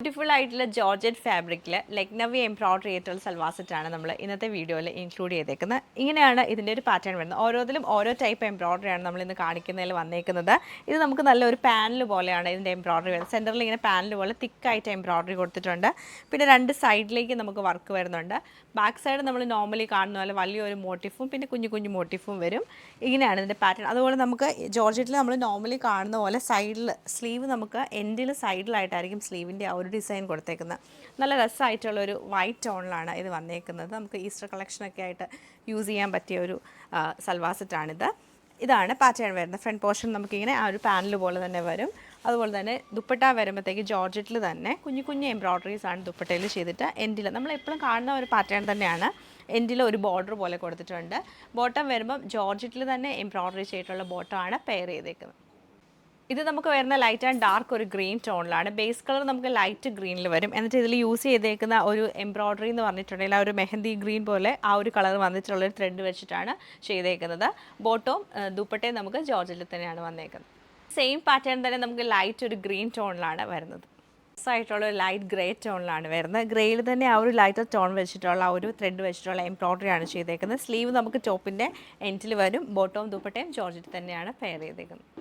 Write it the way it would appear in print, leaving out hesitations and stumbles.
Beautiful ആയിട്ടുള്ള georgette ഫാബ്രിക്കിൽ Lucknowi embroidery ആയിട്ടുള്ള സൽവാർ സെറ്റാണ് നമ്മൾ ഇന്നത്തെ വീഡിയോയിൽ ഇൻക്ലൂഡ് ചെയ്തേക്കുന്നത്. ഇങ്ങനെയാണ് ഇതിൻ്റെ ഒരു പാറ്റേൺ വരുന്നത്. ഓരോന്നിലും ഓരോ ടൈപ്പ് എംബ്രോയിഡറിയാണ് നമ്മൾ ഇന്ന് കാണിക്കുന്നതിൽ വന്നേക്കുന്നത്. ഇത് നമുക്ക് നല്ലൊരു പാനൽ പോലെയാണ് ഇതിൻ്റെ എംബ്രോയിഡറി വരുന്നത്. സെൻറ്ററിൽ ഇങ്ങനെ പാനൽ പോലെ തിക്കായിട്ട് എംബ്രോയിഡറി കൊടുത്തിട്ടുണ്ട്. പിന്നെ രണ്ട് സൈഡിലേക്ക് നമുക്ക് വർക്ക് വരുന്നുണ്ട്. ബാക്ക് സൈഡ് നമ്മൾ നോർമലി കാണുന്ന പോലെ വലിയൊരു മോട്ടിഫും പിന്നെ കുഞ്ഞു കുഞ്ഞു മോട്ടിഫും വരും. ഇങ്ങനെയാണ് ഇതിൻ്റെ പാറ്റേൺ. അതുപോലെ നമുക്ക് ജോർജറ്റിൽ നമ്മൾ നോർമലി കാണുന്ന പോലെ സൈഡിൽ സ്ലീവ് നമുക്ക് എൻഡിൽ സൈഡിലായിട്ടായിരിക്കും സ്ലീവിൻ്റെ ആ ഒരു ഡിസൈൻ കൊടുത്തേക്കുന്നത്. നല്ല രസമായിട്ടുള്ളൊരു വൈറ്റ് ടോണിലാണ് ഇത് വന്നേക്കുന്നത്. നമുക്ക് ഈസ്റ്റർ കളക്ഷനൊക്കെ ആയിട്ട് യൂസ് ചെയ്യാൻ പറ്റിയ ഒരു സൽവാർ സെറ്റാണിത്. ഇതാണ് പാറ്റേൺ വരുന്നത്. ഫ്രണ്ട് പോർഷൻ നമുക്കിങ്ങനെ ആ ഒരു പാനൽ പോലെ തന്നെ വരും. അതുപോലെ തന്നെ ദുപ്പട്ട വരുമ്പോഴത്തേക്ക് ജോർജറ്റിൽ തന്നെ കുഞ്ഞു കുഞ്ഞു എംബ്രോയിഡറീസ് ആണ് ദുപ്പട്ടയിൽ ചെയ്തിട്ട് എൻഡിൽ നമ്മൾ എപ്പോഴും കാണുന്ന ഒരു പാറ്റേൺ തന്നെയാണ്. എൻഡിൽ ഒരു ബോർഡർ പോലെ കൊടുത്തിട്ടുണ്ട്. ബോട്ടം വരുമ്പം ജോർജറ്റിൽ തന്നെ എംബ്രോയിഡറി ചെയ്തിട്ടുള്ള ബോട്ടമാണ് പെയർ ചെയ്തേക്കുന്നത്. ഇത് നമുക്ക് വരുന്ന ലൈറ്റ് ആൻഡ് ഡാർക്ക് ഒരു ഗ്രീൻ ടോണിലാണ്. ബേസ് കളർ നമുക്ക് ലൈറ്റ് ഗ്രീനിൽ വരും. എന്നിട്ട് ഇതിൽ യൂസ് ചെയ്തേക്കുന്ന ഒരു എംബ്രോയിഡറി എന്ന് പറഞ്ഞിട്ടുണ്ടെങ്കിൽ ആ ഒരു മെഹന്തി ഗ്രീൻ പോലെ ആ ഒരു കളർ വന്നിട്ടുള്ളൊരു ത്രെഡ് വെച്ചിട്ടാണ് ചെയ്തേക്കുന്നത്. ബോട്ടവും ദുപ്പട്ടയും നമുക്ക് ജോർജറ്റിൽ തന്നെയാണ് വന്നേക്കുന്നത്. സെയിം പാറ്റേൺ തന്നെ നമുക്ക് ലൈറ്റ് ഒരു ഗ്രീൻ ടോണിലാണ് വരുന്നത്. ആയിട്ടുള്ള ഒരു ലൈറ്റ് ഗ്രേ ടോണിലാണ് വരുന്നത്. ഗ്രേയിൽ തന്നെ ആ ഒരു ലൈറ്റർ ടോൺ വെച്ചിട്ടുള്ള ആ ഒരു ത്രെഡ് വെച്ചിട്ടുള്ള എംബ്രോയിഡറി ആണ് ചെയ്തേക്കുന്നത്. സ്ലീവ് നമുക്ക് ടോപ്പിൻ്റെ എൻഡിൽ വരും. ബോട്ടവും ദുപ്പട്ടയും ജോർജറ്റിൽ തന്നെയാണ് പെയർ ചെയ്തേക്കുന്നത്.